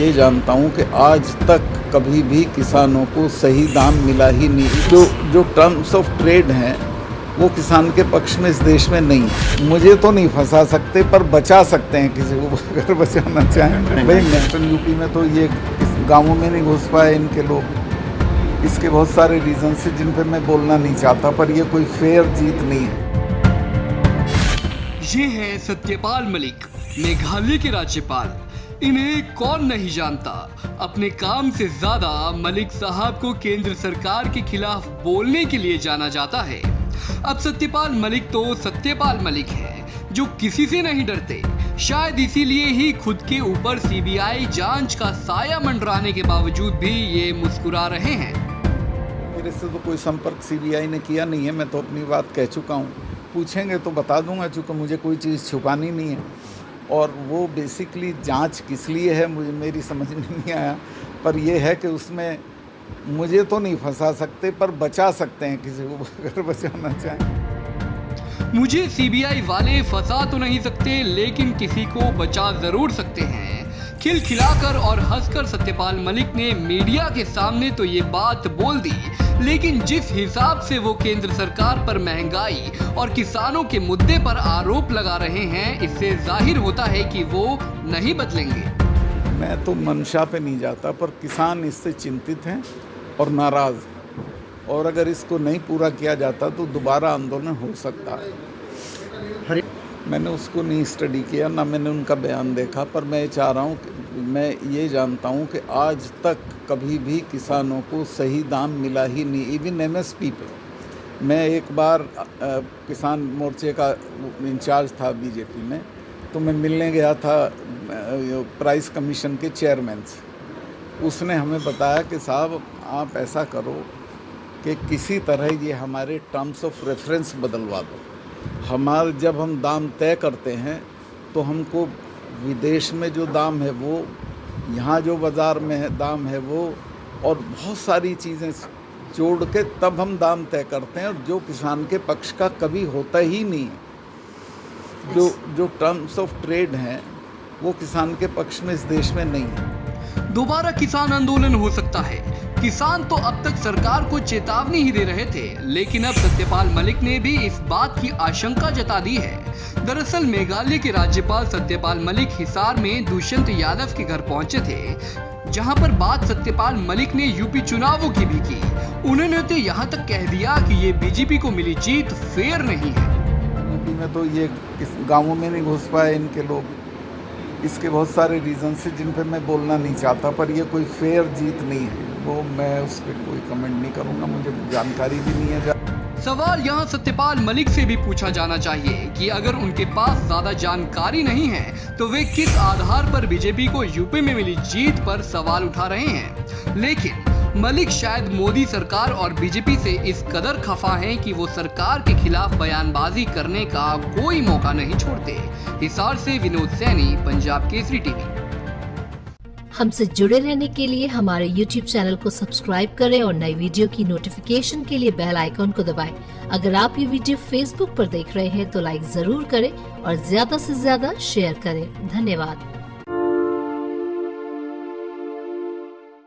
ये जानता हूँ कि आज तक कभी भी किसानों को सही दाम मिला ही नहीं। जो टर्म्स ऑफ ट्रेड हैं वो किसान के पक्ष में इस देश में नहीं है। मुझे तो नहीं फंसा सकते पर बचा सकते हैं किसी को अगर बचाना चाहें। भाई नेशनल यूपी में तो ये गाँवों में नहीं घुस पाए इनके लोग। इसके बहुत सारे रीजन से जिन पे मैं बोलना नहीं चाहता, पर ये कोई फेयर जीत नहीं है। ये हैं सत्यपाल मलिक, मेघालय के राज्यपाल। इन्हें कौन नहीं जानता। अपने काम से ज्यादा मलिक साहब को केंद्र सरकार के खिलाफ बोलने के लिए जाना जाता है। अब सत्यपाल मलिक तो सत्यपाल मलिक है, जो किसी से नहीं डरते। शायद इसीलिए ही खुद के ऊपर सीबीआई जांच का साया मंडराने के बावजूद भी ये मुस्कुरा रहे हैं। मेरे से तो कोई संपर्क सीबीआई ने किया नहीं है। मैं तो अपनी बात कह चुका हूँ। पूछेंगे तो बता दूंगा, चूँकि मुझे कोई चीज़ छुपानी नहीं है। और वो बेसिकली जांच किस लिए है मुझे मेरी समझ में नहीं आया, पर यह है कि उसमें मुझे तो नहीं फंसा सकते पर बचा सकते हैं किसी को अगर बचाना चाहें। मुझे सीबीआई वाले फंसा तो नहीं सकते, लेकिन किसी को बचा जरूर सकते हैं। खिलखिलाकर और हंसकर सत्यपाल मलिक ने मीडिया के सामने तो ये बात बोल दी, लेकिन जिस हिसाब से वो केंद्र सरकार पर महंगाई और किसानों के मुद्दे पर आरोप लगा रहे हैं, इससे जाहिर होता है कि वो नहीं बदलेंगे। मैं तो मंशा पे नहीं जाता, पर किसान इससे चिंतित हैं और नाराज, और अगर इसको नहीं पूरा किया जाता तो दोबारा आंदोलन हो सकता है। मैंने उसको नहीं स्टडी किया, ना मैंने उनका बयान देखा, पर मैं चाह रहा हूँ मैं ये जानता हूँ कि आज तक कभी भी किसानों को सही दाम मिला ही नहीं, इवन एमएसपी पे। मैं एक बार किसान मोर्चे का इंचार्ज था बीजेपी में, तो मैं मिलने गया था प्राइस कमीशन के चेयरमैन से। उसने हमें बताया कि साहब आप ऐसा करो कि किसी तरह ये हमारे टर्म्स ऑफ रेफरेंस बदलवा दो। जब हम दाम तय करते हैं तो हमको विदेश में जो दाम है वो, यहाँ जो बाज़ार में है दाम है वो, और बहुत सारी चीज़ें जोड़ के तब हम दाम तय करते हैं, और जो किसान के पक्ष का कभी होता ही नहीं है। जो टर्म्स ऑफ ट्रेड हैं वो किसान के पक्ष में इस देश में नहीं है। दोबारा किसान आंदोलन हो सकता है। किसान तो अब तक सरकार को चेतावनी ही दे रहे थे, लेकिन अब सत्यपाल मलिक ने भी इस बात की आशंका जता दी है। दरअसल मेघालय के राज्यपाल सत्यपाल मलिक हिसार में दुष्यंत यादव के घर पहुंचे थे, जहां पर बात सत्यपाल मलिक ने यूपी चुनावों की भी की। उन्होंने तो यहाँ तक कह दिया कि ये बीजेपी को मिली जीत फेयर नहीं है। यूपी में तो ये गाँवों में नहीं घुस पाए इनके लोग। इसके बहुत सारे रीज़न से जिन पे मैं बोलना नहीं चाहता, पर ये कोई फेयर जीत नहीं है। वो मैं उस पर कोई कमेंट नहीं करूँगा, मुझे जानकारी भी नहीं है। सवाल यहाँ सत्यपाल मलिक से भी पूछा जाना चाहिए कि अगर उनके पास ज्यादा जानकारी नहीं है तो वे किस आधार पर बीजेपी को यूपी में मिली जीत पर सवाल उठा रहे हैं। लेकिन मलिक शायद मोदी सरकार और बीजेपी से इस कदर खफा हैं कि वो सरकार के खिलाफ बयानबाजी करने का कोई मौका नहीं छोड़ते। हिसार से विनोद सैनी, पंजाब केसरी टीवी। हमसे जुड़े रहने के लिए हमारे YouTube चैनल को सब्सक्राइब करें और नई वीडियो की नोटिफिकेशन के लिए बेल आइकॉन को दबाएं। अगर आप ये वीडियो Facebook पर देख रहे हैं तो लाइक जरूर करें और ज्यादा से ज्यादा शेयर करें। धन्यवाद।